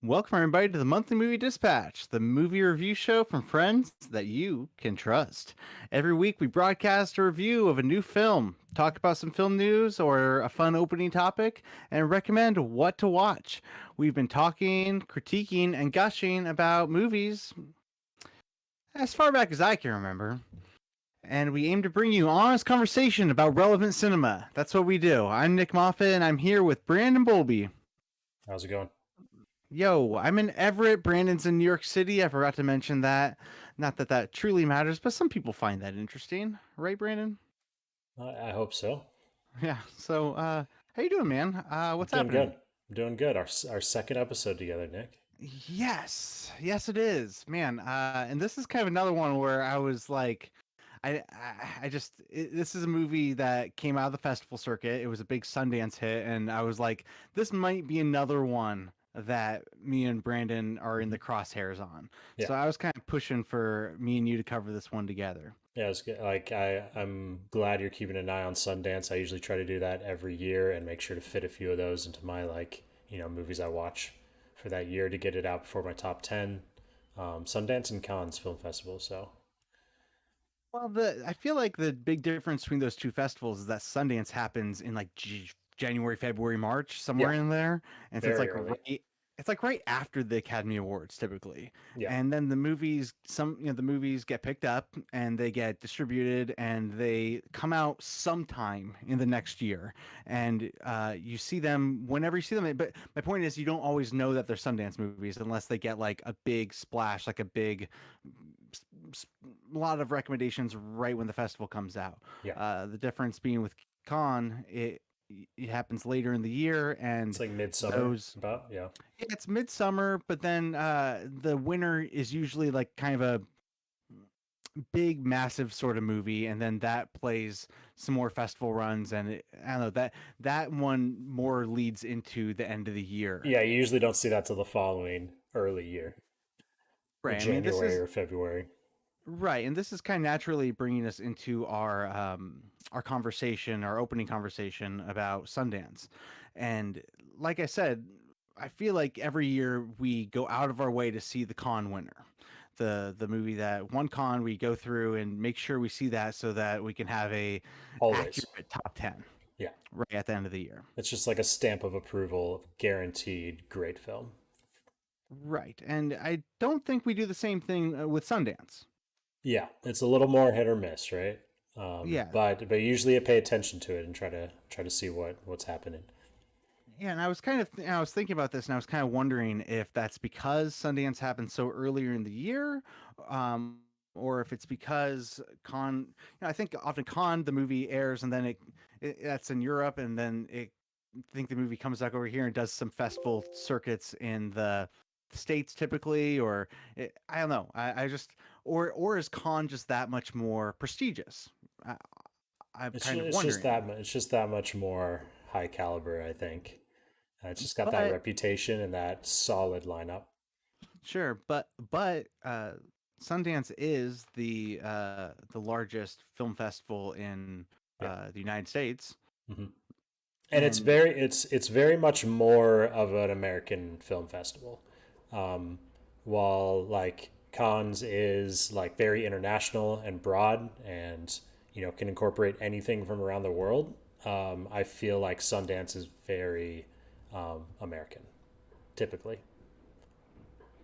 Welcome, everybody, to the Monthly Movie Dispatch, the movie review show from friends that you can trust. Every week, we broadcast a review of a new film, talk about some film news or a fun opening topic, and recommend what to watch. We've been talking, critiquing, and gushing about movies as far back as I can remember. And we aim to bring you honest conversation about relevant cinema. That's what we do. I'm Nick Moffat, and I'm here with Brandon Bolby. How's it going? Yo, I'm in Everett. Brandon's in New York City. I forgot to mention that. Not that that truly matters, but some people find that interesting, right, Brandon? I hope so. Yeah. So, how you doing, man? I'm What's doing happening? good. I'm doing good. Our second episode together, Nick. Yes, it is, man. And this is kind of another one where I was like, this is a movie that came out of the festival circuit. It was a big Sundance hit, and I was like, this might be another one that me and Brandon are in Hmm. the crosshairs on. Yeah, So I was kind of pushing for me and you to cover this one together. yeah. It's good. I'm glad you're keeping an eye on Sundance. I usually try to do that every year and make sure to fit a few of those into my movies I watch for that year to get it out before my top 10. Sundance and Cannes Film Festival. So Well, the I feel like the big difference between those two festivals is that Sundance happens in like January, February, March, somewhere yeah, in there, and so very early. it's like right after the Academy Awards typically, Yeah, and then the movies get picked up and they get distributed and they come out sometime in the next year, and you see them whenever you see them. But my point is, you don't always know that they're Sundance movies unless they get like a big splash, like a big a lot of recommendations right when the festival comes out. yeah. The difference being with Con, it happens later in the year, It's and like midsummer, those about yeah. it's midsummer, but then the winter is usually like kind of a big, massive sort of movie, and then that plays some more festival runs, and I don't know that one more leads into the end of the year. Yeah, you usually don't see that till the following early year, like Right. I mean, this January is or February. Right, and this is kind of naturally bringing us into our conversation, our opening conversation about Sundance. And like I said, I feel like every year we go out of our way to see the con winner. The movie that won con, we go through and make sure we see that so that we can have a Always. accurate top 10 Yeah. right at the end of the year. It's just like a stamp of approval of guaranteed great film. Right. And I don't think we do the same thing with Sundance. Yeah, it's a little more hit or miss, right? Yeah, But usually I pay attention to it and try to see what's happening. Yeah, and I was thinking about this, and I was kind of wondering if that's because Sundance happened so earlier in the year, or if it's because I think often Con the movie airs, and then that's in Europe, and then I think the movie comes back over here and does some festival circuits in the states typically, or I don't know. I just or is Con just that much more prestigious? I, I'm kind of wondering. It's just that much more high caliber, I think. It's just got that But reputation and that solid lineup. Sure, but Sundance is the largest film festival in Yeah. the United States, Hmm. And and it's very much more of an American film festival. Um, while like Cannes is like very international and broad and can incorporate anything from around the world, I feel like Sundance is very American typically.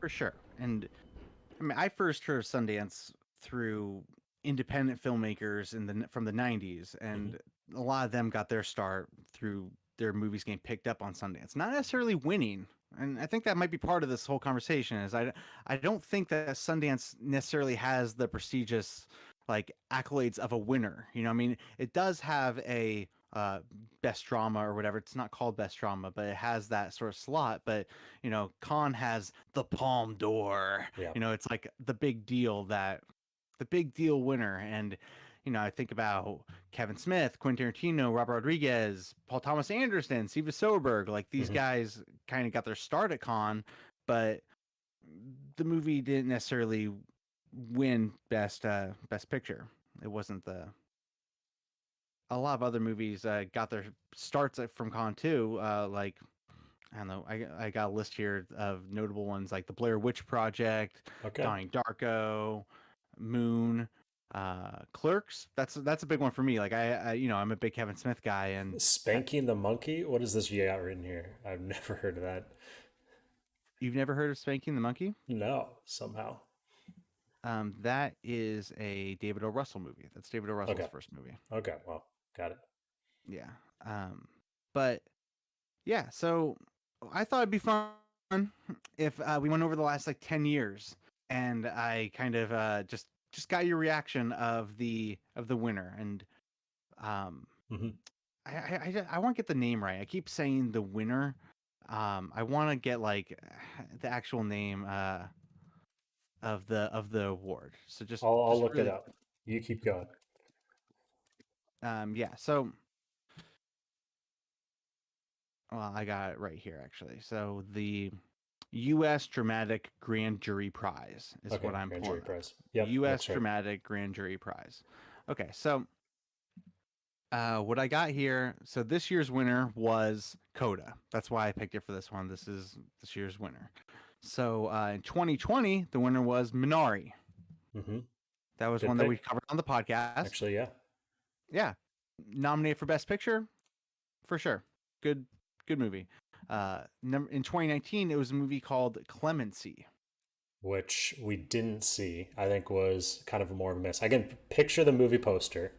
for sure. And I mean, I first heard of Sundance through independent filmmakers from the '90s, Hmm. and a lot of them got their start through their movies getting picked up on Sundance, not necessarily winning. And I think that might be part of this whole conversation. Is I don't think that Sundance necessarily has the prestigious like accolades of a winner. I mean, it does have a best drama or whatever. It's not called best drama, but it has that sort of slot. But Khan has the Palme d'Or. Yeah. It's like the big deal winner. And I think about Kevin Smith, Quentin Tarantino, Robert Rodriguez, Paul Thomas Anderson, Steven Soderbergh. Like these Hmm. guys kind of got their start at Khan, but the movie didn't necessarily win best picture. It wasn't the a lot of other movies got their starts from Con too, like I don't know. I got a list here of notable ones like the Blair Witch Project, Okay. Donnie Darko, Moon, Clerks. That's a big one for me. Like I'm a big Kevin Smith guy, and uh, Spanking the Monkey? What is this you got written here? I've never heard of that. you've never heard of Spanking the Monkey? No, somehow. That is a David O. Russell movie. That's David O. Russell's Okay. first movie. Okay. Well, got it. Yeah. But yeah, so I thought it'd be fun if we went over the last like 10 years, and I kind of just got your reaction of the winner, and um, Hmm. I want to get the name right. I keep saying the winner. I want to get like the actual name of the award. So I'll just look it really up. You keep going. yeah. So well, I got it right here actually. So the U.S. Dramatic Grand Jury Prize is Okay. what I'm Grand jury pulling up. prize. Yep, U.S. that's right. Dramatic Grand Jury Prize. Okay, so what I got here. So this year's winner was CODA. That's why I picked it for this one. This is this year's winner. So in 2020, the winner was Minari. Hmm. That was Good one that we pick. covered on the podcast. Actually, yeah. Yeah, nominated for Best Picture for sure. Good, good movie. In 2019, it was a movie called Clemency. Which we didn't see, I think was kind of more of a miss. I can picture the movie poster,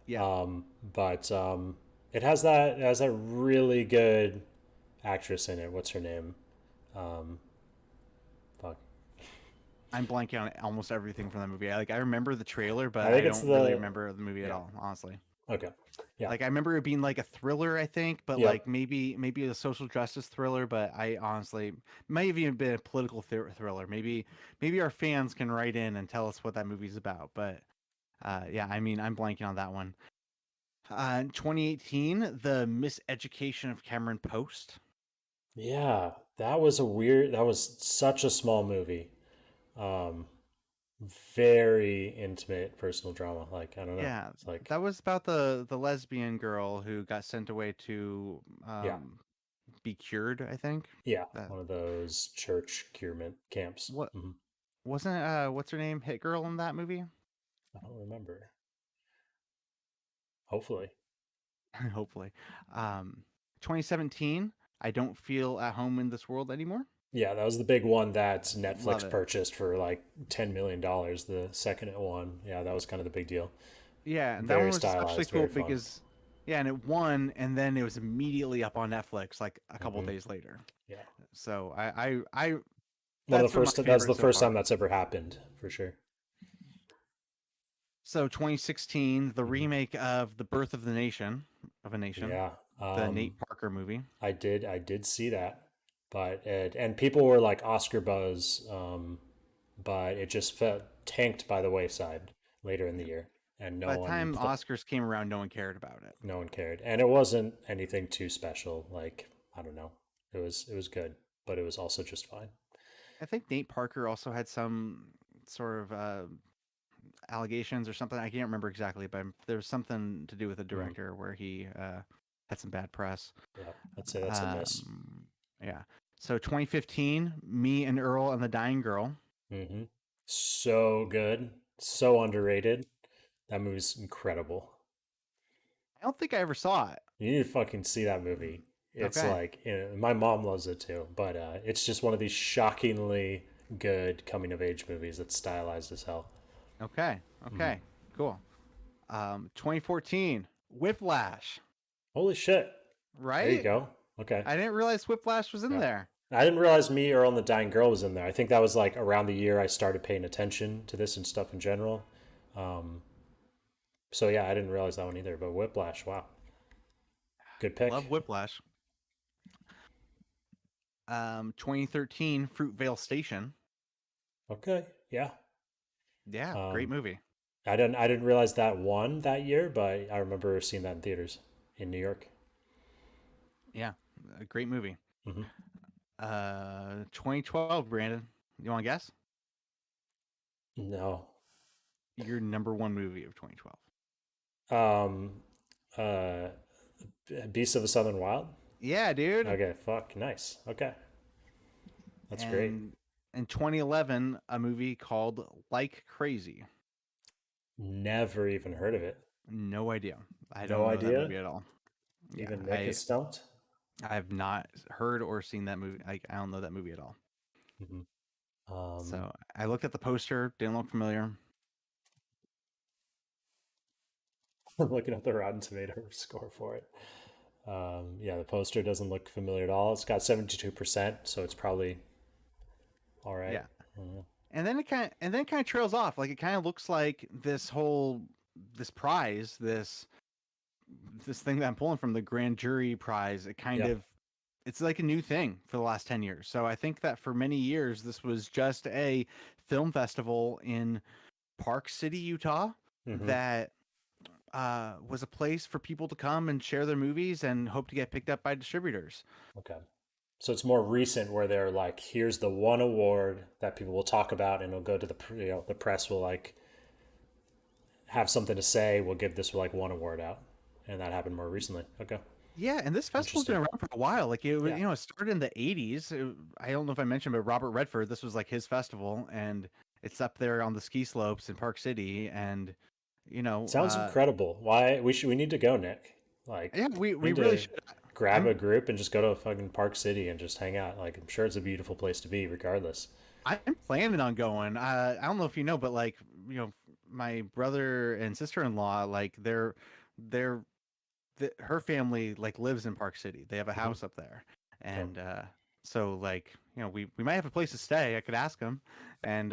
Yeah, but it has that really good actress in it. What's her name? Um, Fuck. I'm blanking on almost everything from the movie. I remember the trailer, I but think I it's don't really the remember the movie at yeah. all, honestly. Okay. Yeah. Like I remember it being like a thriller, I think, but like Yep. maybe a social justice thriller. But I honestly might have even been a political thriller. Maybe our fans can write in and tell us what that movie's about. But yeah, I mean, I'm blanking on that one. In 2018, The Miseducation of Cameron Post. Yeah. That was a weird. That was such a small movie. Um, Very intimate personal drama. Like I don't know. Yeah, It's like that was about the lesbian girl who got sent away to yeah, be cured. I think yeah. that One of those church curement camps. what Hmm. wasn't what's her name, Hit Girl, in that movie? I don't remember. Hopefully. Hopefully. Um, 2017. I don't feel at home in this world anymore. Yeah, that was the big one that Love Netflix it. purchased for like $10 million. The second it won. Yeah, that was kind of the big deal. Yeah, and that one Very was especially stylized, cool very fun. because yeah, and it won, and then it was immediately up on Netflix like a couple Hmm. days later. Yeah, So I one of that's the been my first. That's favorite the so first time far. that's ever happened for sure. So 2016, the Hmm. remake of The Birth of the Nation of a Nation, Yeah, the Nate Parker movie. I did see that, but and people were like Oscar buzz, but it just felt tanked by the wayside later in the Yeah. year, and By the time Oscars came around, no one cared about it. no one cared, and it wasn't anything too special. Like I don't know, it was good, but it was also just fine. I think Nate Parker also had some sort of allegations or something. I can't remember exactly, but there was something to do with the Mm, director where he had some bad press. yeah, I'd say that's a miss. Um, yeah. So 2015, Me and Earl and the Dying Girl. Hmm. So good, so underrated. That movie's incredible. I don't think I ever saw it. You need to fucking see that movie. It's Okay. like my mom loves it too, but it's just one of these shockingly good coming of age movies that's stylized as hell. Okay. Hmm. Okay. Cool. 2014, Whiplash. Holy shit! There you Right? go. Okay. I didn't realize Whiplash was in Yeah. there. I didn't realize Me, Earl, and the Dying Girl was in there. I think that was like around the year I started paying attention to this and stuff in general. Um, so yeah, I didn't realize that one either. But Whiplash, wow, good Love pick. Whiplash. 2013, Fruitvale Station. Okay, yeah. Yeah, great Um, movie. I didn't realize that won that year, but I remember seeing that in theaters in New York. Yeah, a great movie. Hmm. 2012, Brandon. You want to guess? No. Your number one movie of 2012. Um, uh, Beasts of the Southern Wild. Yeah, dude. Okay, fuck, nice. Okay, that's great. And in 2011, a movie called Like Crazy. Never even heard of it. No idea. I No don't know that idea. movie at all. Yeah, Even Nick is stumped. I've not heard or seen that movie. Like, I don't know that movie at all. Hmm. Um, So I looked at the poster, didn't look familiar. I'm looking at the Rotten Tomato score for it. Yeah, the poster doesn't look familiar at all. It's got 72%, so it's probably all right. Yeah, and then it kind of trails off. Like, it kind of looks like this prize, this thing that I'm pulling from, the grand jury prize. Yeah. It's like a new thing for the last 10 years. So I think that for many years this was just a film festival in Park City, Utah, Hmm. that was a place for people to come and share their movies and hope to get picked up by distributors. Okay. So it's more recent where they're like, here's the one award that people will talk about, and it'll go to the press will like have something to say. We'll give this like one award out, and that happened more recently. Okay, Yeah, and this festival's been interesting. around for a while. Like, Yeah. it started in the '80s. I don't know if I mentioned, but Robert Redford, this was like his festival, and it's up there on the ski slopes in Park City. And you know, Sounds incredible. Why we need to go, Nick? Like, yeah, we we need really to should. grab a I'm group and just go to fucking Park City and just hang out. Like, I'm sure it's a beautiful place to be, regardless. I'm planning on going. I don't know if you know, but like, you know, my brother and sister-in-law, like they're her family like lives in Park City. They have a Hmm. house up there, Okay. and so like, you know, we might have a place to stay. I could ask them, and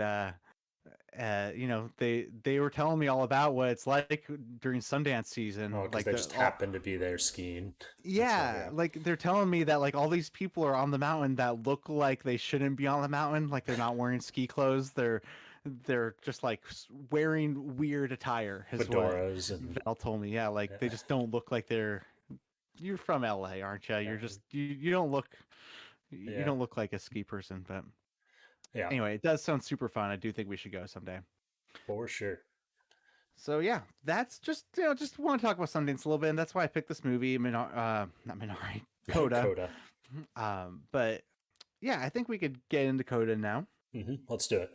you know, they were telling me all about what it's like during Sundance Oh, season. because Like they just happen to be there skiing. That's why. yeah, Yeah. like they're telling me that like all these people are on the mountain that look like they shouldn't be on the mountain. Like, they're not wearing ski clothes. They're just like wearing weird attire, is what Fedoras and Val told me. Yeah, like they just don't look like they're. You're from LA, aren't you? yeah, You don't look you yeah, don't look like a ski person. But yeah, anyway, it does sound super fun. I do think we should go someday. for sure. So yeah, that's just, you know, just want to talk about Sundance a little bit, and that's why I picked this movie, not Minari, Coda. Coda. But yeah, I think we could get into Coda now. Let's do it.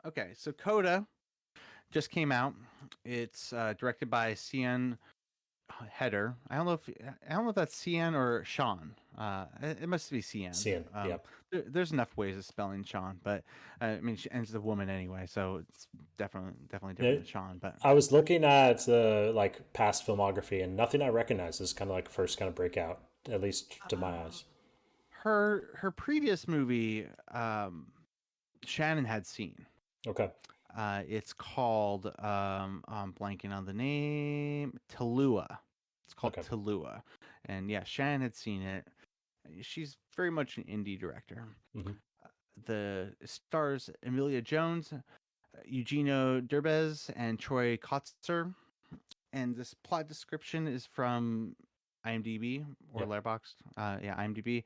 Okay, so Coda just came out. It's directed by Cian Header. I don't know if that's Cian or Sean. It must be Cian. Seeing. Yep. There's enough ways of spelling Sean, but I mean, and she's a woman anyway, so it's definitely Yeah, different than Sean. But I was looking at the like past filmography, and nothing I recognize is kind of like first kind of breakout, at least to my eyes. her previous movie, Shannon had seen. Okay. It's called I'm blanking on the name. Tallulah. It's called Okay. Tallulah, and yeah, Shannon had seen it. She's very much an indie director. Hmm. The stars Emilia Jones, Eugenio Derbez, and Troy Kotzer. And this plot description is from IMDb or Yep. Letterboxd. Yeah, IMDb.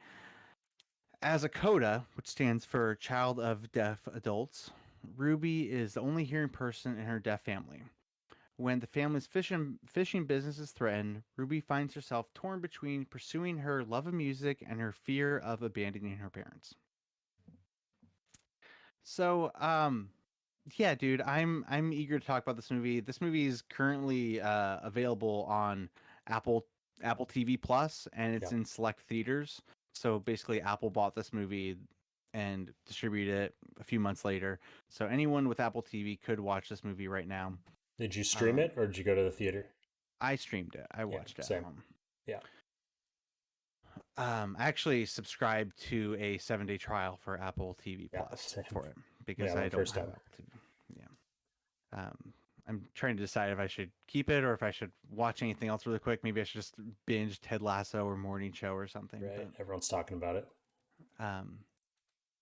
As a CODA, which stands for Child of Deaf Adults, Ruby is the only hearing person in her deaf family. When the family's fishing business is threatened, Ruby finds herself torn between pursuing her love of music and her fear of abandoning her parents. So, yeah, dude, I'm eager to talk about this movie. This movie is currently available on Apple Apple TV Plus, and it's Yep. in select theaters. So basically, Apple bought this movie and distributed it a few months later. So anyone with Apple TV could watch this movie right now. Did you stream Um, it or did you go to the theater? I streamed it. I Yeah. watched it at Same. home. Yeah. I actually subscribed to a 7-day trial for Apple TV Yeah. Plus Same. for it Yeah. because When I we don't first have got it. Apple TV. Yeah. I'm trying to decide if I should keep it or if I should watch anything else really quick. Maybe I should just binge Ted Lasso or Morning Show or something. Right. Everyone's talking about it. But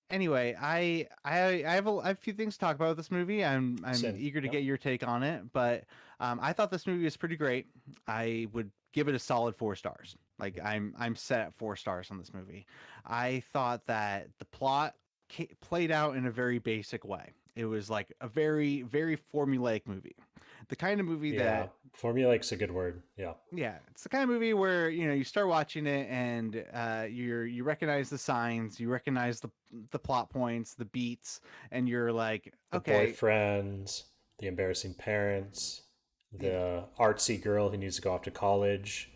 anyway, I have a few things to talk about with this movie. I'm Same. eager to Yep. get your take on it, but I thought this movie was pretty great. I would give it a solid 4 stars. Like, I'm set at 4 stars on this movie. I thought that the plot played out in a very basic way. It was like a very, very formulaic movie. The kind of movie Yeah, that, formulaic's a good word. Yeah. yeah, it's the kind of movie where you start watching it and you recognize the signs, you recognize the plot points, the beats, and you're like, The okay, boyfriend, the embarrassing parents, yeah. the artsy girl who needs to go off to college.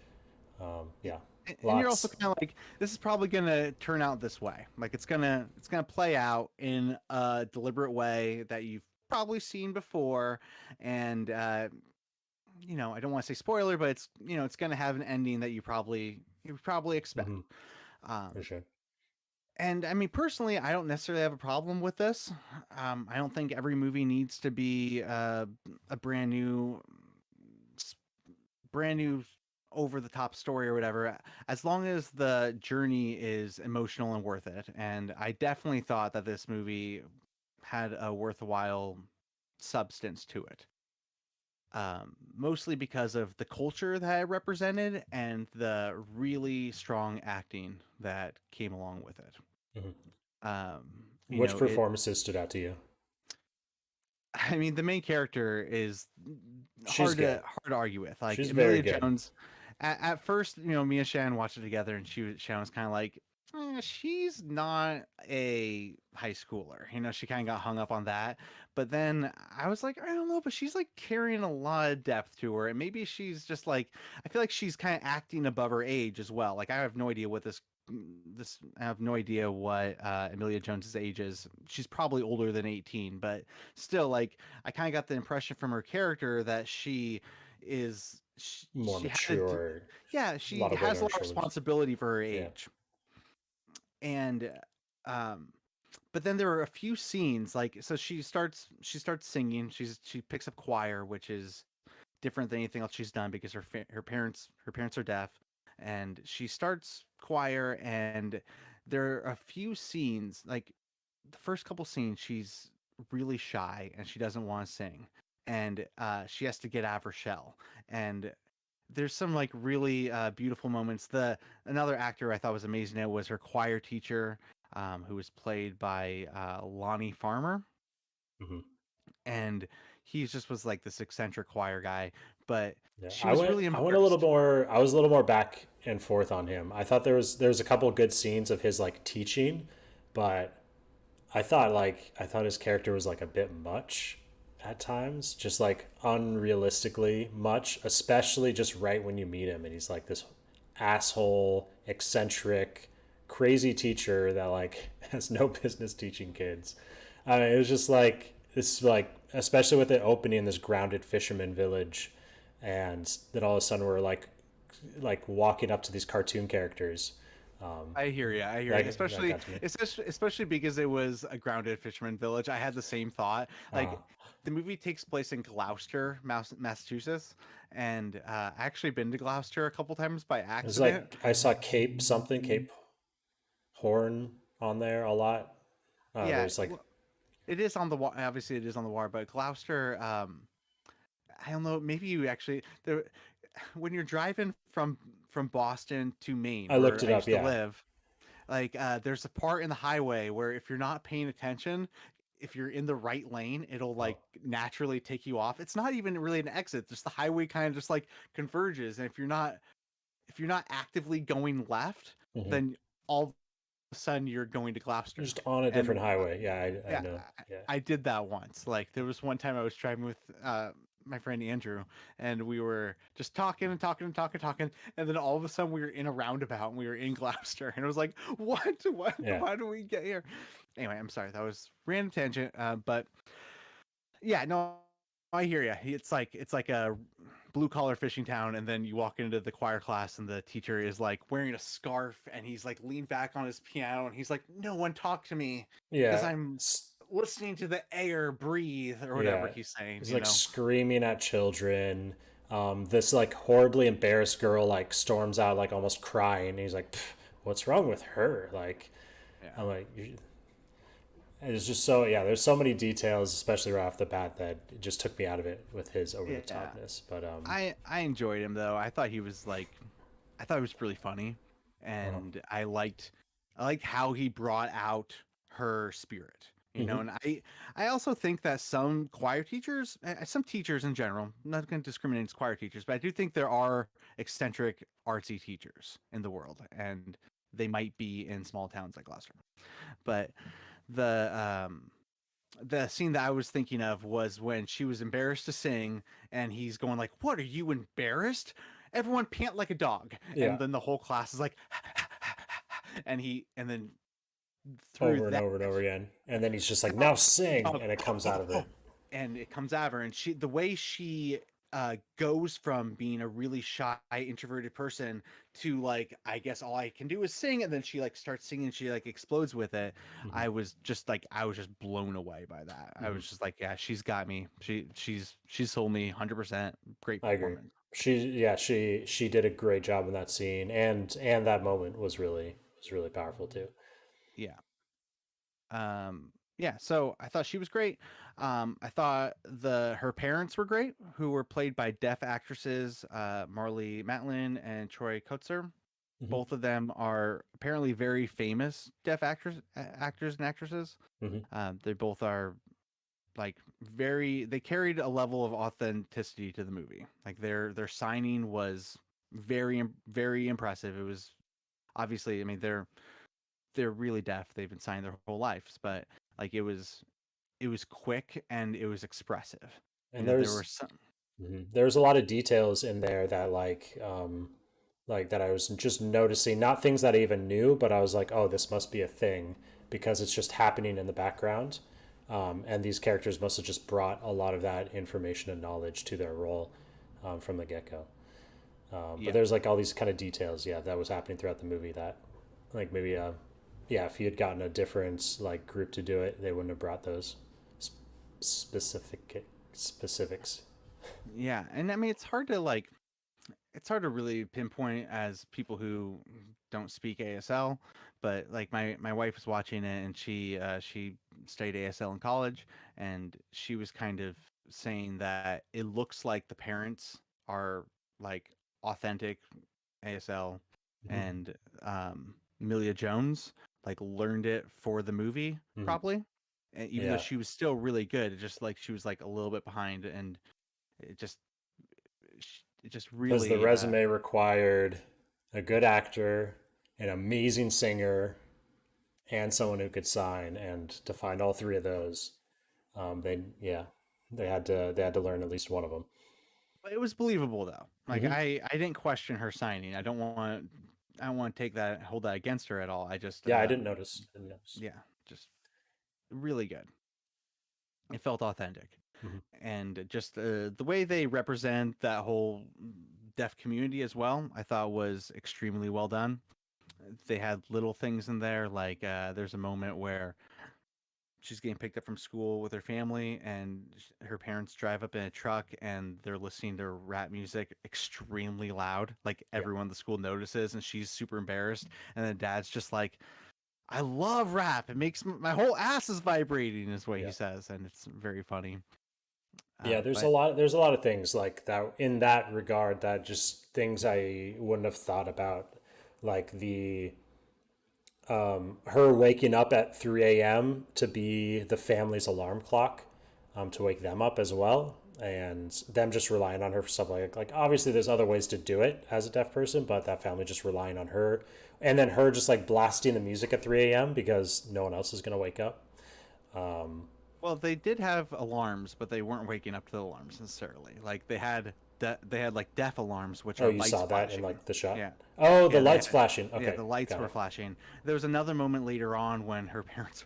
Yeah. Yeah, And you're also lots. kind of like, this is probably gonna turn out this way. Like it's gonna play out in a deliberate way that you've probably seen before, and I don't want to say spoiler, but it's gonna have an ending that you probably expect. Hmm. For Um, sure. and I mean, personally, I don't necessarily have a problem with this. I don't think every movie needs to be a brand new over the top story or whatever, as long as the journey is emotional and worth it. And I definitely thought that this movie had a worthwhile substance to it. Mostly because of the culture that it represented and the really strong acting that came along with it. Hmm. Um, you Which know, it performances stood out to you? I mean, the main character is She's good. hard to argue with. Like She's very Amelia good. Jones, at first, me and Shannon watched it together, and Shannon was kind of like, she's not a high schooler. She kind of got hung up on that. But then I was like, I don't know, but she's like carrying a lot of depth to her, and maybe she's just like, I feel like she's kind of acting above her age as well. Like I have no idea what this I have no idea what Amelia Jones's age is. She's probably older than 18, but still, like, I kind of got the impression from her character that More she had to, mature. yeah, A she lot of weight has on a her lot of shoulders. responsibility for her Yeah. age. And um but then there are a few scenes, like, so she starts singing. She picks up choir, which is different than anything else she's done because her parents are deaf, and she starts choir. And there are a few scenes, like the first couple scenes, she's really shy and she doesn't want to sing, and she has to get out of her shell. And there's some like really beautiful moments. The Another actor I thought was amazing at was her choir teacher, who was played by Lonnie Farmer. Hmm. And he just was like this eccentric choir guy, but Yeah, she I was went. really I went a little immersed. more. I was a little more back and forth on him. I thought there was a couple good scenes of his like teaching, but I thought his character was like a bit much at times, just like unrealistically much, especially just right when you meet him and he's like this asshole, eccentric, crazy teacher that like has no business teaching kids. I mean, it was just like this, like especially with it opening in this grounded fisherman village, and then all of a sudden we're like walking up to these cartoon characters. Um, I hear you. I hear you. that Especially, got to me. especially because it was a grounded fisherman village. I had the same thought. Uh, Like, the movie takes place in Gloucester, Massachusetts, and I actually been to Gloucester a couple times by it was accident. like I saw Cape something, Cape Horn on there a lot. Yeah, There's like well, it is on the water. Obviously, it is on the water, but Gloucester. I don't know. Maybe you actually there when you're driving from Boston to Maine, I looked where it I up. used to Yeah. live. Like, there's a part in the highway where if you're not paying attention, if you're in the right lane, it'll Oh. like naturally take you off. It's not even really an exit, just the highway kind of just like converges. And if you're not actively going left, Hmm. then all of a sudden you're going to Gloucester. Just on a And different highway. Yeah, I yeah, know. Yeah. I did that once. Like, there was one time I was driving with my friend Andrew, and we were just talking and talking and talking and talking, and then all of a sudden we were in a roundabout and we were in Gloucester, and it was like, what? What? Yeah. Why do we get here? Anyway, I'm sorry, that was random tangent. But yeah, no, I hear you. It's like a blue collar fishing town, and then you walk into the choir class, and the teacher is like wearing a scarf, and he's like leaned back on his piano, and he's like, "No one talk to me, because Yeah. I'm listening to the air breathe," or whatever Yeah. he's saying. He's like screaming at children. This like horribly embarrassed girl like storms out like almost crying. And he's like, "What's wrong with her?" Like, Yeah, I'm like, it's just so yeah. There's so many details, especially right off the bat, that it just took me out of it with his over the yeah. topness. But I enjoyed him though. I thought he was really funny, uh, and I liked how he brought out her spirit. Hmm. And I also think that some choir teachers, some teachers in general, I'm not going to discriminate against choir teachers, but I do think there are eccentric artsy teachers in the world, and they might be in small towns like Gloucester. But the the scene that I was thinking of was when she was embarrassed to sing, and he's going like, "What, are you embarrassed? Everyone pant like a dog." And Yeah, then the whole class is like, and then through over and that, over and over again, and then he's just like, dog, now sing, dog, and it comes out of it. and it comes out of her, and the way she goes from being a really shy introverted person to like, I guess all I can do is sing, and then she like starts singing, she like explodes with it. Hmm. I was just blown away by that. I Hmm. was just like, yeah, she's got me. She's sold me 100%. Great I agree. performance. She did a great job in that scene, and that moment was really powerful too. Yeah. Yeah, so I thought she was great. I thought the her parents were great, who were played by deaf actresses, Marlee Matlin and Troy Kotsur. Hmm. Both of them are apparently very famous deaf actors and actresses. Hmm. They both are like they carried a level of authenticity to the movie. Like their signing was very impressive. It was obviously, I mean, they're really deaf. They've been signing their whole lives, but like it was quick and it was expressive. And There were there's some. there's a lot of details in there that like that I was just noticing, not things that I even knew, but I was like, oh, this must be a thing because it's just happening in the background. And these characters must have just brought a lot of that information and knowledge to their role from the get go. But Yeah, there's like all these kind of details, yeah, that was happening throughout the movie that, like maybe, yeah, if you had gotten a different like group to do it, they wouldn't have brought those specific specifics. yeah, and I mean it's hard to really pinpoint as people who don't speak ASL, but like my wife was watching it, and she studied ASL in college, and she was kind of saying that it looks like the parents are like authentic ASL, Mm-hmm. and Milia Jones like learned it for the movie Mm-hmm. probably, and even though Yeah, she was still really good, it just like she was like a little bit behind, and it just it just because the really resume required a good actor, an amazing singer, and someone who could sign. And to find all three of those, they yeah, they had to learn at least one of them. It was believable though. Like Hmm. I didn't question her signing. I don't want to take that hold that against her at all. I just Yeah, I didn't notice. I didn't notice. yeah, just really good. It felt authentic. Hmm. And just the way they represent that whole deaf community as well, I thought was extremely well done. They had little things in there like there's a moment where she's getting picked up from school with her family, and her parents drive up in a truck and they're listening to rap music extremely loud, like Yeah, everyone at the school notices, and she's super embarrassed, and then dad's just like, I love rap, it makes my whole ass is vibrating, is what he yeah, says, and it's very funny. yeah. But There's a lot of things like that in that regard that just things I wouldn't have thought about, like the her waking up at 3 a.m. to be the family's alarm clock, to wake them up as well, and them just relying on her for stuff like obviously there's other ways to do it as a deaf person, but that family just relying on her, and then her just like blasting the music at 3 a.m. because no one else is gonna wake up. Um, well, they did have alarms, but they weren't waking up to the alarms necessarily. Like they had like deaf alarms, which oh, are you lights saw that in flashing. like the shot. Yeah, Oh, the yeah, lights flashing. yeah, Okay, the lights got were it. flashing. There was another moment later on when her parents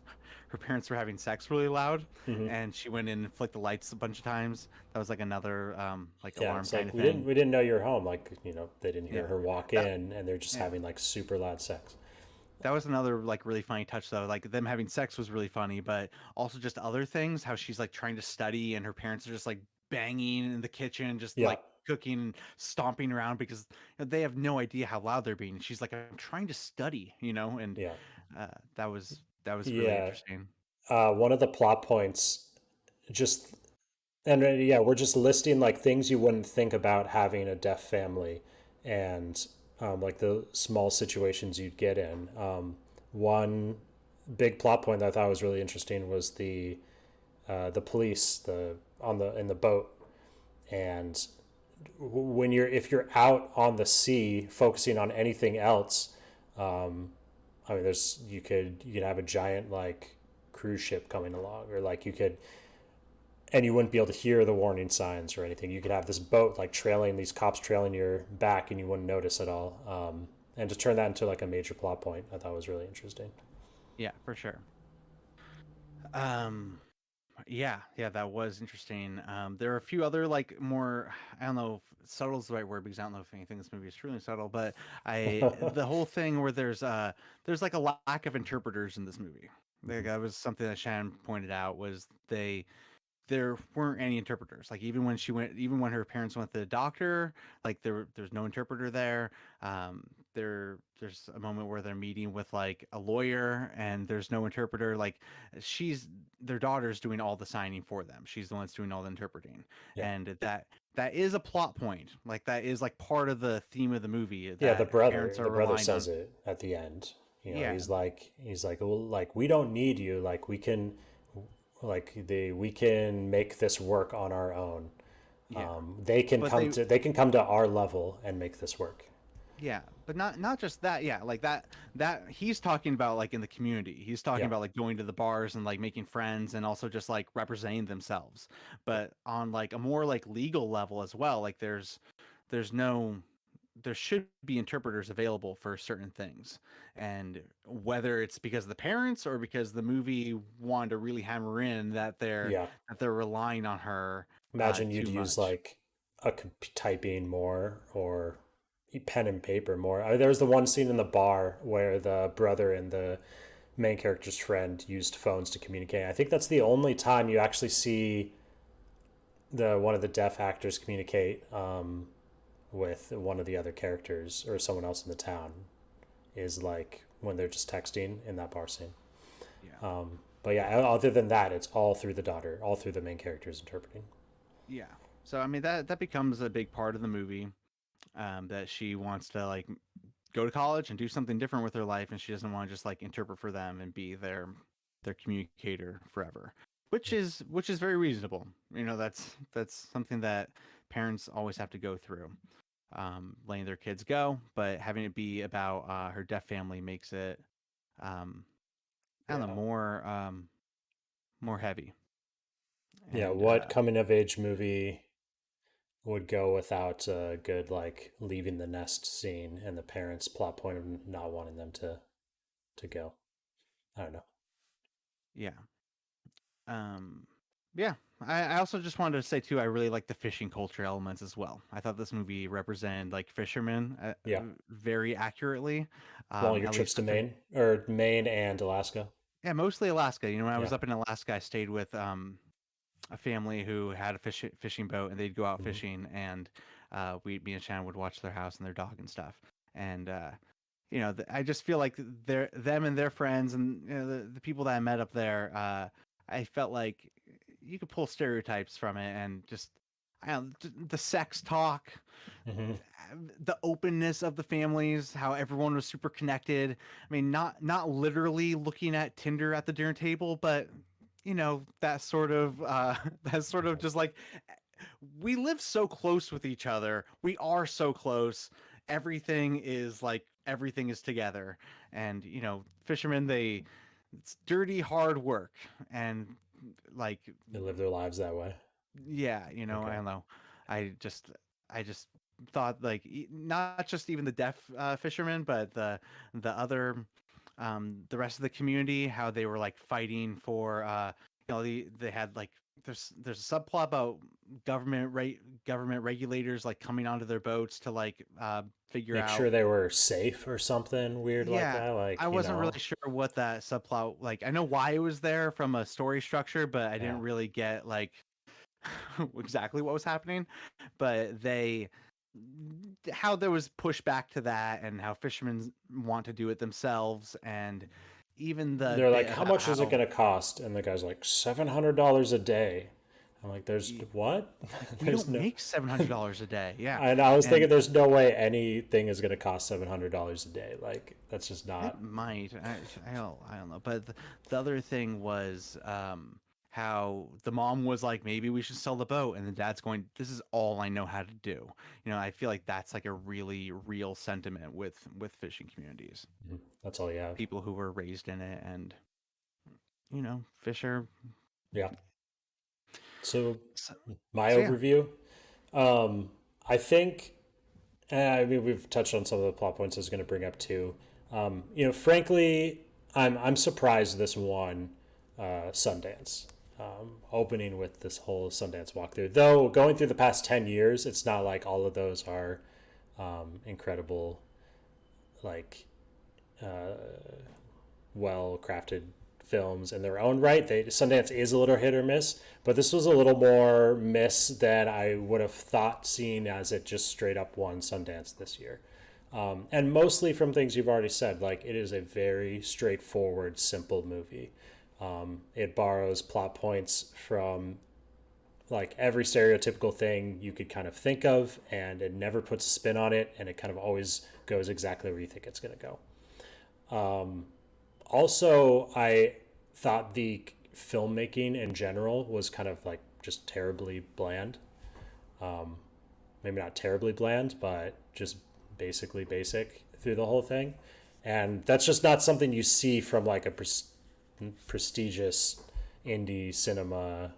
were having sex really loud, Hmm. and she went in and flicked the lights a bunch of times. That was like another like Yeah, alarm it's kind like of thing. we didn't know you were home. Like they didn't hear Yeah, her walk that in, and they're just yeah, having like super loud sex. that was another like really funny touch though. Like them having sex was really funny, but also just other things. How she's like trying to study, and her parents are just like banging in the kitchen, just Yeah, like cooking, stomping around because they have no idea how loud they're being. She's like, I'm trying to study, and yeah. uh, that was really Yeah, interesting. one of the plot points just and yeah, we're just listing like things you wouldn't think about having a deaf family, and like the small situations you'd get in. One big plot point that I thought was really interesting was the police on the in the boat, and when you're if you're out on the sea focusing on anything else, I mean, you could have a giant like cruise ship coming along, or like you could, and you wouldn't be able to hear the warning signs or anything. You could have this boat like trailing these cops trailing your back, and you wouldn't notice at all. And to turn that into like a major plot point, I thought was really interesting. Yeah, for sure. Um, yeah, that was interesting. There are a few other like more, I don't know if subtle is the right word because I don't know if anything in this movie is truly subtle, but the whole thing where there's like a lack of interpreters in this movie. Like that was something that Shannon pointed out was there weren't any interpreters. Like even when her parents went to the doctor, like there's no interpreter there. There's a moment where they're meeting with like a lawyer and there's no interpreter. Like she's their daughter's doing all the signing for them. She's the one that's doing all the interpreting, Yeah, and that is a plot point. Like that is like part of the theme of the movie yeah. that parents The are brother relying says on. it at the end. You know, Yeah, he's like, well, like we don't need you. Like we can make this work on our own. yeah. But They can come to our level and make this work. yeah, but not just that. Yeah, like that he's talking about like in the community. He's talking Yeah, about like going to the bars and like making friends and also just like representing themselves. yeah, But on like a more like legal level as well, like there's no there should be interpreters available for certain things. And whether it's because of the parents or because the movie wanted to really hammer in yeah. that they're relying on her Imagine you'd too use much. like typing more or pen and paper more. There was the one scene in the bar where the brother and the main character's friend used phones to communicate. I think that's the only time you actually see the one of the deaf actors communicate with one of the other characters or someone else in the town is like when they're just texting in that bar scene. Yeah. But yeah, other than that, it's all through the daughter, all through the main characters interpreting. Yeah. So I mean that becomes a big part of the movie. That she wants to like go to college and do something different with her life, and she doesn't want to just like interpret for them and be their communicator forever, which is very reasonable. You know, that's something that parents always have to go through, letting their kids go, but having it be about her deaf family makes it um, I don't know Yeah. more heavy Yeah. and What coming of age movie would go without a good like leaving the nest scene and the parents' plot point of not wanting them to go? I don't know. yeah. Um, yeah, I also just wanted to say too, I really like the fishing culture elements as well. I thought this movie represented like fishermen Yeah. very accurately. Well, your At trips least to Maine or Maine and Alaska. yeah, mostly Alaska. You know, when I was Yeah. up in Alaska, I stayed with a family who had a fishing boat, and they'd go out Hmm. fishing, and me and Shannon would watch their house and their dog and stuff. And you know, I just feel like them and their friends and you know, the people that I met up there. I felt like you could pull stereotypes from it and just I don't know, the sex talk, Hmm. the openness of the families, how everyone was super connected. I mean, not literally looking at Tinder at the dinner table, but you know that sort of that sort of Yeah. just like we live so close with each other. We are so close. Everything is like everything is together, and you know, fishermen it's dirty hard work and like They live their lives that way. yeah, you know, I Okay. don't know. I just I just thought like not just even the deaf fishermen, but the other the rest of the community, how they were like fighting for you know they had like there's a subplot about government regulators like coming onto their boats to like figure Make sure out they were safe or something weird like yeah, that. I Like, you wasn't know, really sure what that subplot like. I know why it was there from a story structure, but I yeah. didn't really get like exactly what was happening. But they how there was pushback to that and how fishermen want to do it themselves and even the They're like, bit how about much is it how going to cost? And the guy's like, $700 a day. I'm like, there's Y- what? We There's don't no. make $700 a day. Yeah. And I was thinking, And there's no way anything is going to cost $700 a day. Like that's just it not. might. I don't know. But the other thing was how the mom was like, maybe we should sell the boat, and the dad's going, "This is all I know how to do." I feel like that's like a really real sentiment with fishing communities, That's all you have. people who were raised in it, and fish are. Yeah. So So, my so yeah, overview. Um, I think. I mean, we've touched on some of the plot points I was going to bring up too. Frankly, I'm surprised this won Sundance, opening with this whole Sundance walkthrough. Though going through the past 10 years, it's not like all of those are incredible, like well crafted films in their own right. Sundance is a little hit or miss, but this was a little more miss than I would have thought, seeing as it just straight up won Sundance this year. And mostly from things you've already said, like it is a very straightforward, simple movie. It borrows plot points from like every stereotypical thing you could kind of think of, and it never puts a spin on it, and it kind of always goes exactly where you think it's going to go. Also, I thought the filmmaking in general was kind of like just terribly bland. Maybe not terribly bland, but just basically basic through the whole thing. And that's just not something you see from like a prestigious indie cinema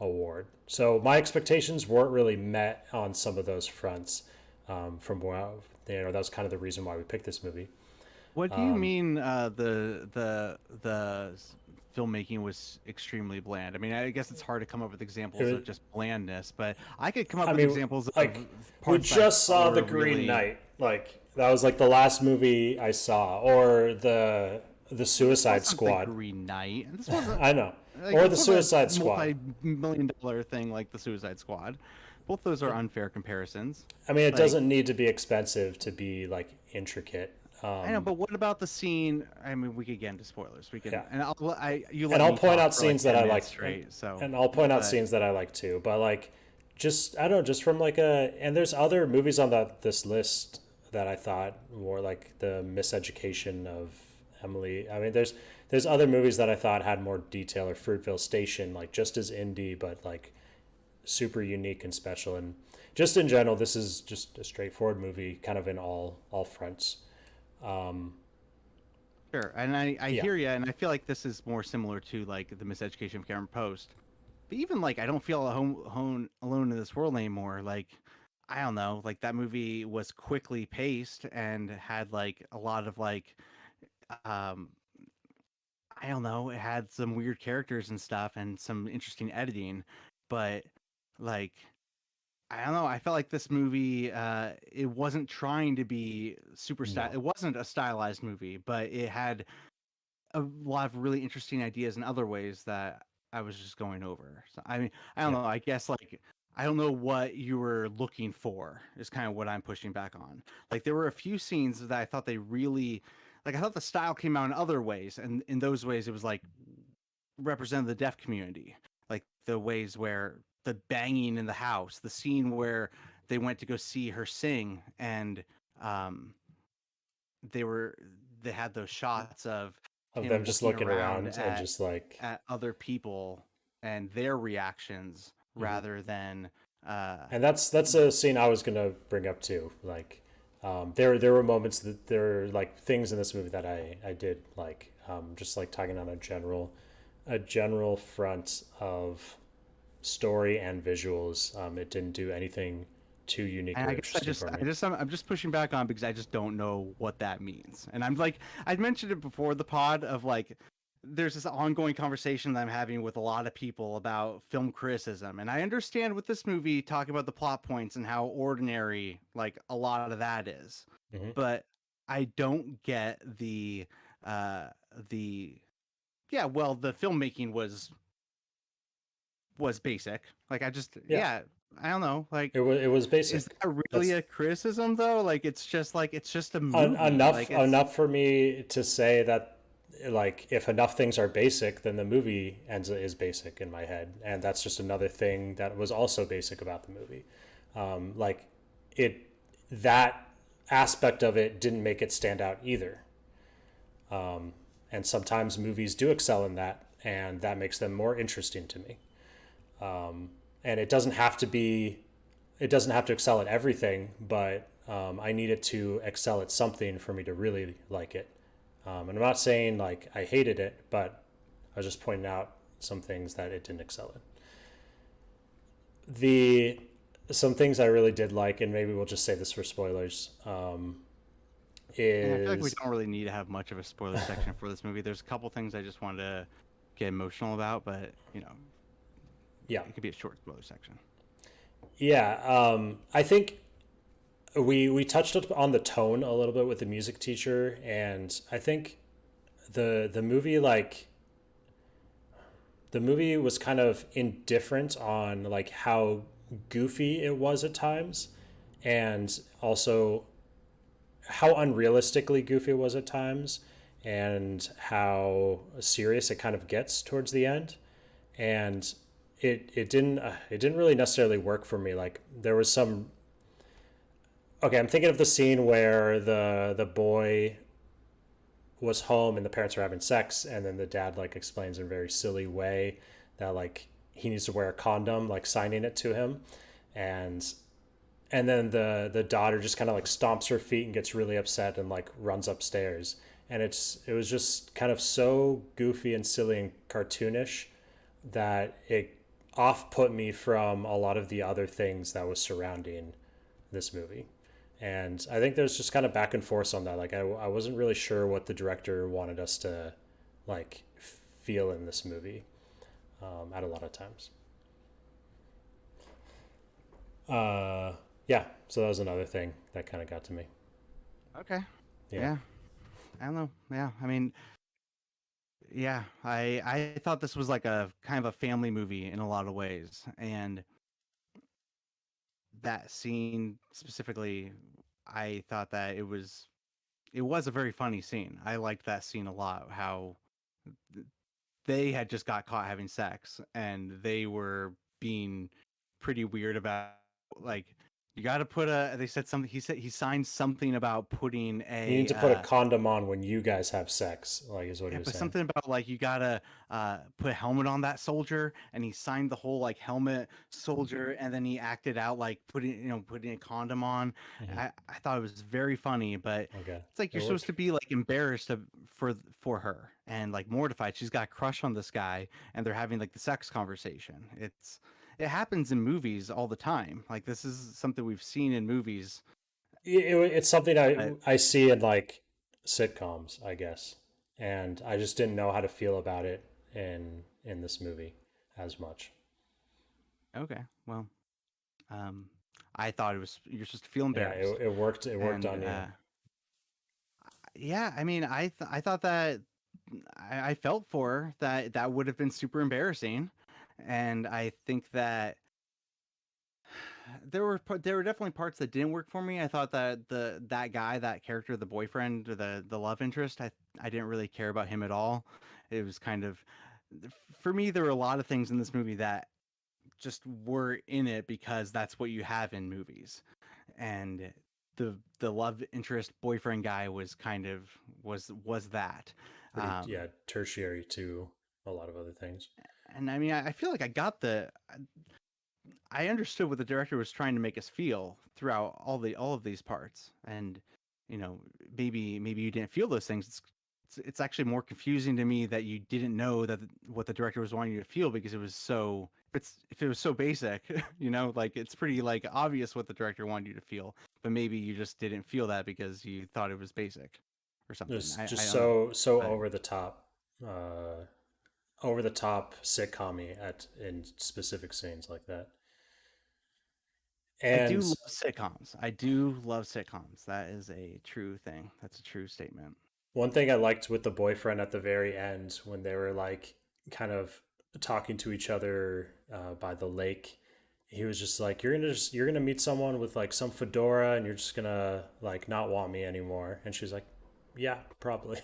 award. So my expectations weren't really met on some of those fronts. From where that was kind of the reason why we picked this movie. what do you mean? Filmmaking was extremely bland. I mean, I guess it's hard to come up with It examples was, of just blandness, but I could come up I with mean, examples of like we parts that I just thought saw The were Green really. Knight. Like that was like the last movie I saw, or the This Suicide wasn't the Squad. Green Knight. This wasn't I know, like or this the was a Suicide Squad. multi-million-dollar thing like the Suicide Squad. Both those are unfair comparisons. I mean, it Like doesn't need to be expensive to be like intricate. I know, but what about the scene? I mean, we could get into spoilers. We can, Yeah, and you and let I'll me point talk out for like scenes that I 10 minutes like, straight. So, and I'll point out but scenes that I like too. But like, just I don't know, just from like a, and there's other movies on this list that I thought were like the Miseducation of Emily. I mean, there's other movies that I thought had more detail, or Fruitvale Station, like just as indie, but like super unique and special. And just in general, this is just a straightforward movie, kind of in all fronts. sure, and I Yeah, hear you, and I feel like this is more similar to like the Miseducation of Cameron Post. But even like I don't feel alone in this world anymore. Like I don't know, like that movie was quickly paced and had like a lot of like um I don't know, it had some weird characters and stuff and some interesting editing, but like I don't know, I felt like this movie it wasn't trying to be no, it wasn't a stylized movie, but it had a lot of really interesting ideas in other ways that I was just going over. So I mean, I don't yeah, know. I guess like I don't know what you were looking for is kind of what I'm pushing back on. Like there were a few scenes that I thought they really like I thought the style came out in other ways, and in those ways it was like represented the deaf community. Like the ways where the banging in the house, the scene where they went to go see her sing and um they were they had those shots of of him them just looking looking around around and just like, at other people and their reactions mm-hmm. rather than uh And that's a scene I was gonna bring up too. Like, there were moments that there are like things in this movie that I did like, just like talking on a general front of story and visuals. It didn't do anything too unique and or I guess interesting for me. I'm just pushing back on because I just don't know what that means. And I'm like I'd mentioned it before the pod of like there's this ongoing conversation that I'm having with a lot of people about film criticism. And I understand with this movie talking about the plot points and how ordinary like a lot of that is. Hmm. But I don't get uh the yeah, well the filmmaking was basic. Like I just Yeah, yeah, I don't know. Like it was is basic. that really That's a criticism though? Like it's just a movie. enough Like it's enough for me to say that like if enough things are basic, then the movie ends is basic in my head, and that's just another thing that was also basic about the movie. Like it that aspect of it didn't make it stand out either. And sometimes movies do excel in that, and that makes them more interesting to me. And it doesn't have to excel at everything, but I need it to excel at something for me to really like it. And I'm not saying like I hated it, but I was just pointing out some things that it didn't excel in. The Some things I really did like, and maybe we'll just say this for spoilers, And I feel like we is don't really need to have much of a spoiler section for this movie. There's a couple things I just wanted to get emotional about, but yeah, it could be a short spoiler section. yeah. I think we touched on the tone a little bit with the music teacher, and I think the movie like the movie was kind of indifferent on like how goofy it was at times, and also how unrealistically goofy it was at times, and how serious it kind of gets towards the end. And it didn't really necessarily work for me. Like there was some okay, I'm thinking of the scene where the boy was home and the parents were having sex, and then the dad like explains in a very silly way that like he needs to wear a condom, like signing it to him, and then the daughter just kind of like stomps her feet and gets really upset and like runs upstairs, and it was just kind of so goofy and silly and cartoonish that it off put me from a lot of the other things that was surrounding this movie. And I think there's just kind of back and forth on that. Like I wasn't really sure what the director wanted us to like feel in this movie at a lot of times. Uh, yeah, so that was another thing that kind of got to me. Okay. Yeah, Yeah. I don't know. Yeah. I mean, yeah, I thought this was like a kind of a family movie in a lot of ways, and that scene specifically, I thought that it was a very funny scene. I liked that scene a lot. How they had just got caught having sex, and they were being pretty weird about like you got to put a. They said something. He said he signed something about putting you need a to put a condom on when you guys have sex, like is what he yeah, was but saying. something about like you gotta put a helmet on that soldier, and he signed the whole like helmet soldier, and then he acted out like putting a condom on. Mm-hmm. I thought it was very funny, but Okay, it's like it you're supposed worked. to be like embarrassed for her and like mortified. She's got a crush on this guy, and they're having like the sex conversation. It happens in movies all the time. Like this is something we've seen in movies. It's something But I see in like sitcoms, I guess, and I just didn't know how to feel about it in this movie as much. okay, well, um, I thought it was you're supposed to feel Yeah, embarrassed. it worked. It worked And on you. yeah, I mean, I thought that I felt for that that would have been super embarrassing, and I think that there were definitely parts that didn't work for me. I thought that that guy, that character, the boyfriend, or the love interest, I didn't really care about him at all. It was kind of for me there were a lot of things in this movie that just were in it because that's what you have in movies, and the love interest boyfriend guy was kind of was that. Pretty, um yeah, tertiary to a lot of other things. and I mean I feel like I understood what the director was trying to make us feel throughout all of these parts, and you know maybe you didn't feel those things. It's actually more confusing to me that you didn't know that what the director was wanting you to feel because it was so if it was so basic, like it's pretty like obvious what the director wanted you to feel, but maybe you just didn't feel that because you thought it was basic or something. Just I just don't know, so but uh, over the top sitcom at in specific scenes like that. I do And love sitcoms. I do love sitcoms. That is a true thing. That's a true statement. one thing I liked with the boyfriend at the very end when they were like kind of talking to each other by the lake, he was just like, you're gonna meet someone with like some fedora, and you're just gonna like not want me anymore." And she's like, "Yeah, probably."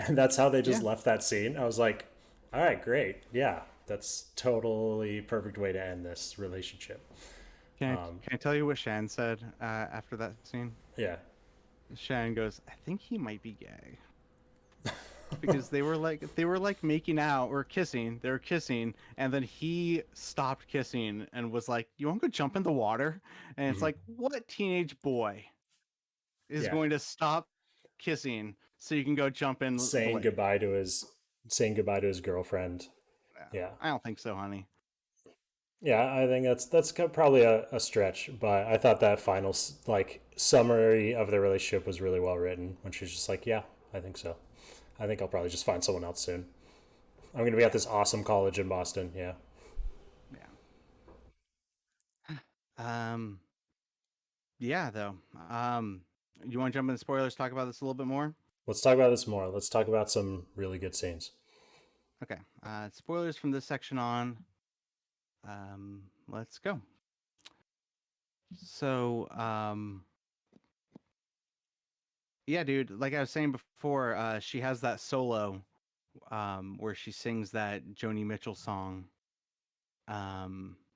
And that's how they just Yeah. left that scene. I was like, all right, great. Yeah, that's totally perfect way to end this relationship. Can I tell you what Shan said after that scene? Yeah. Shan goes, "I think he might be gay." Because they were like making out or kissing. They were kissing, and then he stopped kissing and was like, "You want to go jump in the water?" And it's Mhm. like, what teenage boy is Yeah. going to stop kissing so you can go jump in the Saying lake? goodbye to his saying goodbye to his girlfriend. Yeah. I don't think so, honey. Yeah, I think that's probably a stretch, but I thought that final like summary of the relationship was really well written when she's just like, "Yeah, I think so. I think I'll probably just find someone else soon. I'm going to be at Yeah, this awesome college in Boston." Yeah. yeah. Um, yeah, though. You want to jump into spoilers? Talk about this a little bit more. Let's talk about this more. Let's talk about some really good scenes. Okay. Spoilers from this section on. Let's go. So, yeah, dude. Like I was saying before, she has that solo, where she sings that Joni Mitchell song.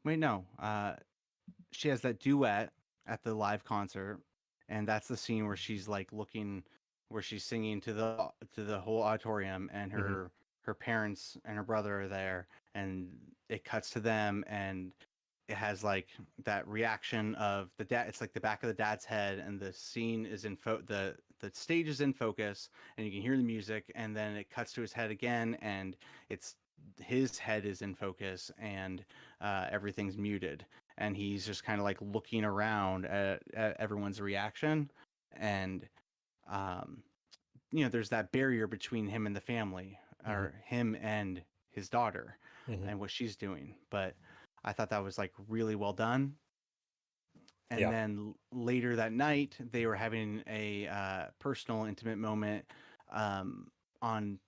Wait, no. She has that duet at the live concert, and that's the scene where she's like looking, where she's singing to the whole auditorium, and Mm-hmm. her parents and her brother are there, and it cuts to them, and it has like that reaction of the dad. It's like the back of the dad's head, and the scene is the stage is in focus, and you can hear the music, and then it cuts to his head again, and it's his head is in focus, and everything's muted, and he's just kind of like looking around at everyone's reaction, and um, there's that barrier between him and the family, Mm-hmm. or him and his daughter, Mm-hmm. and what she's doing. But I thought that was like really well done. And Yeah. then later that night, they were having a personal, intimate moment. Um,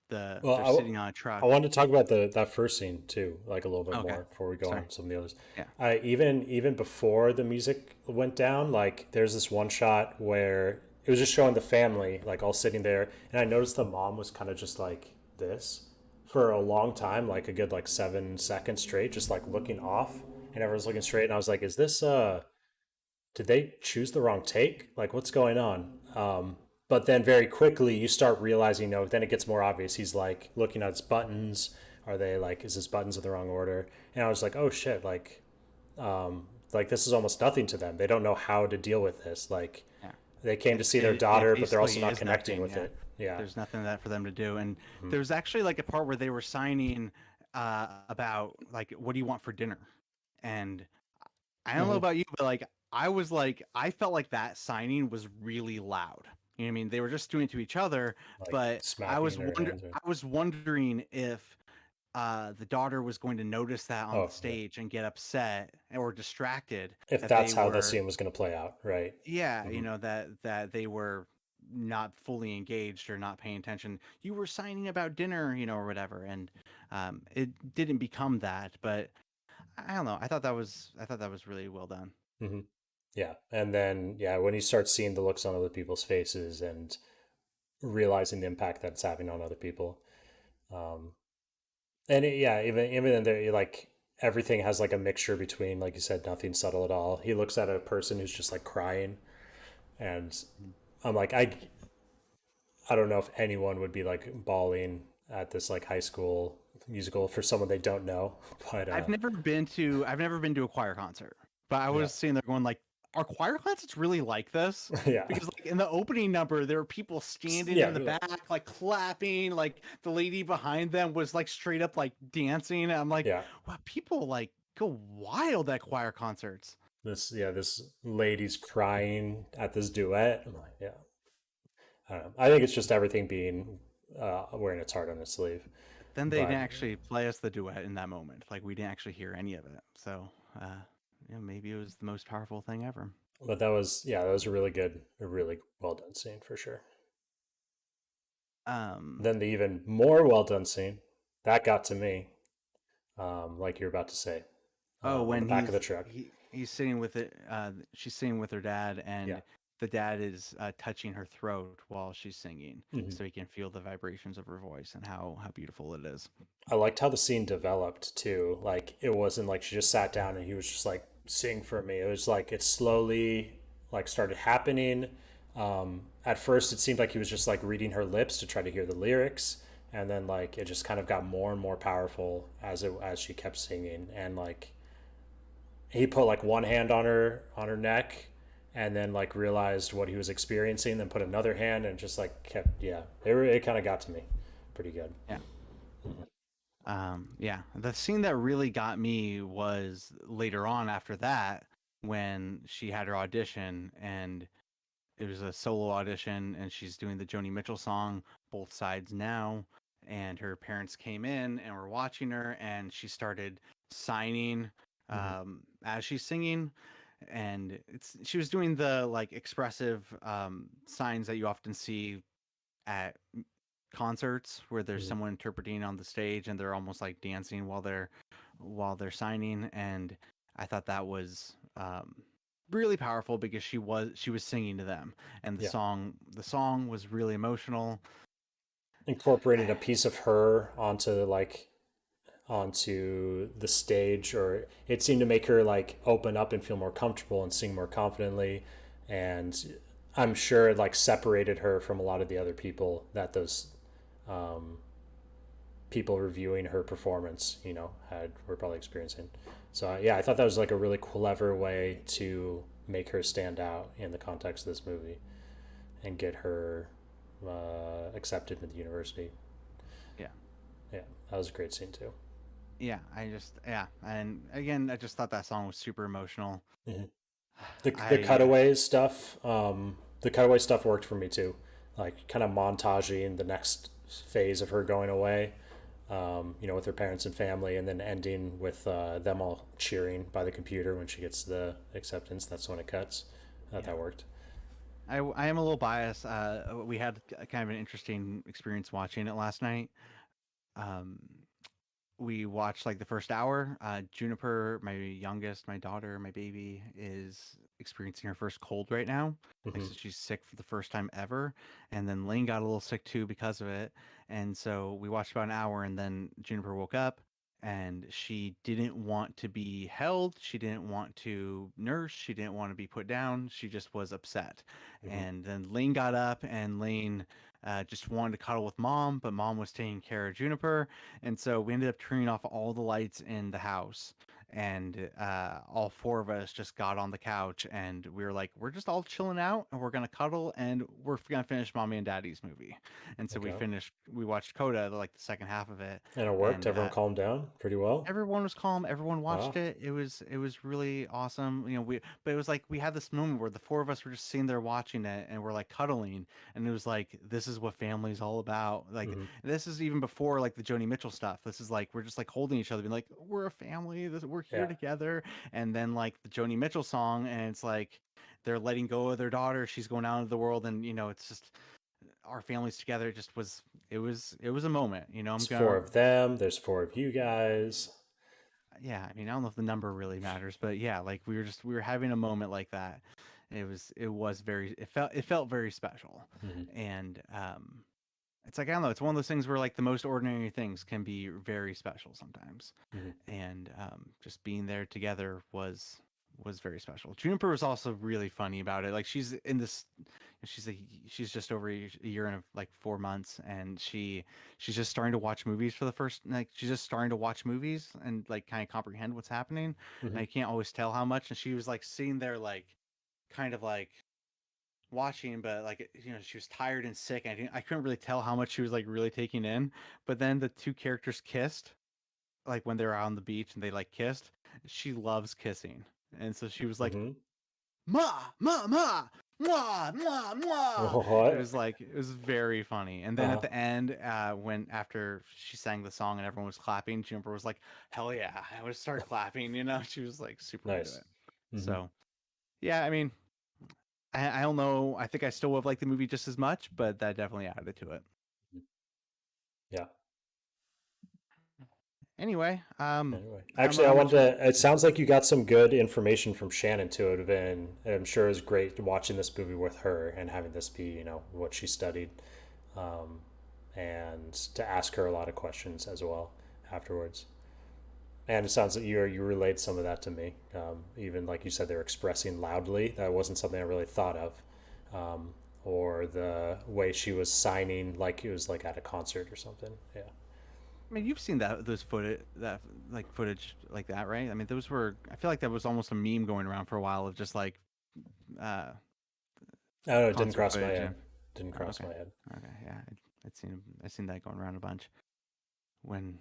they're Well, sitting on a I truck. wanted to talk about the that first scene too, like a little bit Okay, more before we go sorry. on some of the others. Yeah. Even before the music went down, like there's this one shot where it was just showing the family like all sitting there, and I noticed the mom was kind of just like this for a long time, like a good like 7 seconds straight, just like looking off, and everyone's looking straight, and I was like, is this did they choose the wrong take? Like, what's going on? But then very quickly you start realizing, then it gets more obvious. He's like looking at his buttons. Are they like, is his buttons in the wrong order? And I was like, oh shit, like this is almost nothing to them. They don't know how to deal with this. Like, Yeah. they came to see their It daughter, but they're also basically not is connecting nothing. with Yeah. it. Yeah. There's nothing that for them to do. And Mm-hmm. there was actually like a part where they were signing about like, what do you want for dinner? And I don't know Mm-hmm. about you, but I felt like that signing was really loud. You know what I mean? They were just doing it to each other, Like but smacking their hands. Or, I was wondering if the daughter was going to notice that on the oh, yeah. stage and get upset or distracted If that they that's how the were, scene was going to play out, right? yeah, Mm-hmm. that they were not fully engaged or not paying attention. You were signing about dinner, or whatever, and it didn't become that. But I don't know. I thought that was really well done. Mm-hmm. Yeah. And then, yeah, when you start seeing the looks on other people's faces and realizing the impact that it's having on other people. Um, and yeah, even in there, like everything has like a mixture between, like you said, nothing subtle at all. He looks at a person who's just like crying, and I'm like, I don't know if anyone would be like bawling at this like high school musical for someone they don't know, but I've never been to a choir concert, but I yeah, was sitting there going like, are choir concerts really like this? yeah, Because like in the opening number, there were people standing yeah, in the back, like clapping, like the lady behind them was like straight up like dancing. And I'm like, yeah. wow, people like go wild at choir concerts. This lady's crying at this duet. I'm like, yeah, I don't know. I think it's just everything being wearing its heart on its sleeve. Then they didn't But actually play us the duet in that moment. Like we didn't actually hear any of it. So maybe it was the most powerful thing ever. that was, yeah, that was a really well done scene for sure. Um, Then the even more well done scene that got to me, like you're about to say, Oh, on when the back of the truck. he's sitting with it, she's sitting with her dad, and Yeah, the dad is touching her throat while she's singing, Hmm. so he can feel the vibrations of her voice and how beautiful it is. I liked how the scene developed too. Like it wasn't like she just sat down and he was just like sing for me. It was like it slowly like started happening. At first, it seemed like he was just like reading her lips to try to hear the lyrics, and then like it just kind of got more and more powerful as she kept singing. And like he put like one hand on her neck, and then like realized what he was experiencing, then put another hand and just like kept it kind of got to me pretty good. Yeah. Yeah, the scene that really got me was later on after that when she had her audition and it was a solo audition and she's doing the Joni Mitchell song, Both Sides Now. And her parents came in and were watching her and she started signing Mm-hmm. as she's singing. And she was doing the like expressive signs that you often see at concerts where there's Mm-hmm. someone interpreting on the stage and they're almost like dancing while they're signing. And I thought that was really powerful because she was singing to them, and Yeah, the song was really emotional. incorporated a piece of her onto the stage, or it seemed to make her like open up and feel more comfortable and sing more confidently. And I'm sure it like separated her from a lot of the other people that those um, people reviewing her performance, had were probably experiencing. So yeah, I thought that was like a really clever way to make her stand out in the context of this movie and get her accepted into the university. Yeah. Yeah, that was a great scene too. Yeah, and again, I just thought that song was super emotional. Mm-hmm. The I cutaway stuff, the cutaway stuff worked for me too. Like kind of montaging the next phase of her going away, with her parents and family, and then ending with them all cheering by the computer when she gets the acceptance. That's when it cuts. I thought yeah, that worked. I am a little biased. We had kind of an interesting experience watching it last night. Um, we watched like the first hour. Juniper, my youngest, my daughter, my baby, is experiencing her first cold right now. Like, Mm-hmm. so she's sick for the first time ever. And then Lane got a little sick too because of it. And so we watched about an hour, and then Juniper woke up and she didn't want to be held. She didn't want to nurse. She didn't want to be put down. She just was upset. Mm-hmm. And then Lane got up, and Lane just wanted to cuddle with mom, but mom was taking care of Juniper. And so we ended up turning off all the lights in the house. And all four of us just got on the couch and we were like, we're just all chilling out and we're going to cuddle and we're going to finish Mommy and Daddy's movie. And so Okay. we watched CODA, like the second half of it. And it worked. And Everyone calmed down pretty well. everyone was calm, everyone watched Wow. it. It was really awesome, but it was like we had this moment where the four of us were just sitting there watching it and we're like cuddling, and it was like, this is what family's all about. Like, Mm-hmm. this is even before like the Joni Mitchell stuff. This is like we're just like holding each other, being like, we're a family, we're here Yeah. together. And then like the Joni Mitchell song, and it's like they're letting go of their daughter, she's going out into the world, and it's just our families together. It just was, it was a moment. I'm There's four gonna of them. There's four of you guys. Yeah, I mean, I don't know if the number really matters, but yeah, like we were having a moment like that. It felt very special. Mm-hmm. And it's like, I don't know, it's one of those things where like the most ordinary things can be very special sometimes. Mm-hmm. And just being there together was very special. Juniper was also really funny about it. Like, she's she's just over a year and like 4 months, and she's just starting to watch movies for the first, like, she's just starting to watch movies and like kind of comprehend what's happening. Mm-hmm. And I can't always tell how much. And she was like sitting there like kind of like watching, but like, she was tired and sick. And I couldn't really tell how much she was like really taking in. But then the two characters kissed, like when they were out on the beach and they like kissed. She loves kissing, and so she was like, Mm-hmm. "Ma, ma, ma, mwah, mwah, mwah." It What? was like, it was very funny. And then at Uh-huh. the end, when after she sang the song and everyone was clapping, Juniper was like, "Hell yeah!" I would start clapping. She was like super into Nice. it. Mm-hmm. So yeah, I mean, I don't know. I think I still would have liked the movie just as much, but that definitely added to it. Yeah. Anyway, Anyway, I'm actually, I I'm wanted excited. to. It sounds like you got some good information from Shannon too. It would have been, I'm sure, it was great watching this movie with her and having this be, what she studied, um, and to ask her a lot of questions as well afterwards. And it sounds like you relayed some of that to me. Even like you said, they're expressing loudly. That wasn't something I really thought of. Or the way she was signing, like it was like at a concert or something. Yeah. I mean, you've seen those footage that like footage like that, right? I mean, those were. I feel like that was almost a meme going around for a while of just like uh Oh, no, it didn't concert cross my footage. head. Didn't Oh, cross okay, my head. okay, yeah, I'd seen that going around a bunch when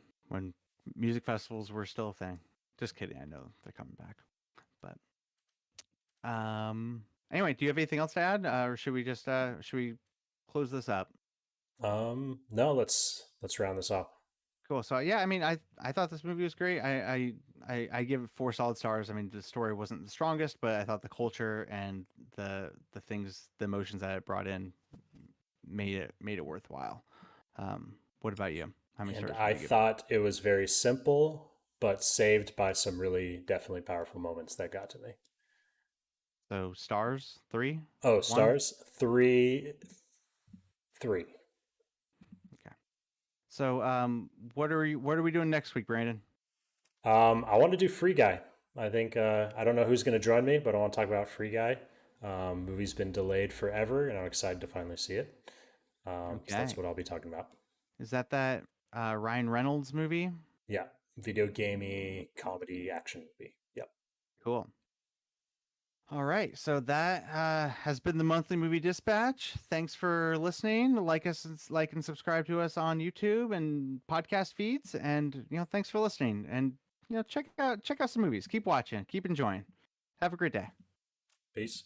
music festivals were still a thing. Just kidding. I know they're coming back, but anyway, do you have anything else to add, or should we close this up? No, let's round this off. Cool. So yeah, I mean, I thought this movie was great. I give it 4 solid stars. I mean, the story wasn't the strongest, but I thought the culture and the things, the emotions that it brought in, made it worthwhile. What about you? How many And stars would I you give it? thought it was very simple, but saved by some really definitely powerful moments that got to me. So stars, three, Oh, one. stars? Three, three. Okay. So what are we doing next week, Brandon? I want to do Free Guy. I think I don't know who's going to join me, but I want to talk about Free Guy. Movie's been delayed forever, and I'm excited to finally see it. So that's Okay. what I'll be talking about. Is that Ryan Reynolds movie? Yeah, video gamey comedy action movie. Yep. Cool. All right, so that has been the monthly movie dispatch. Thanks for listening. Like and subscribe to us on YouTube and podcast feeds, and thanks for listening. And check out some movies. Keep watching. Keep enjoying. Have a great day. Peace.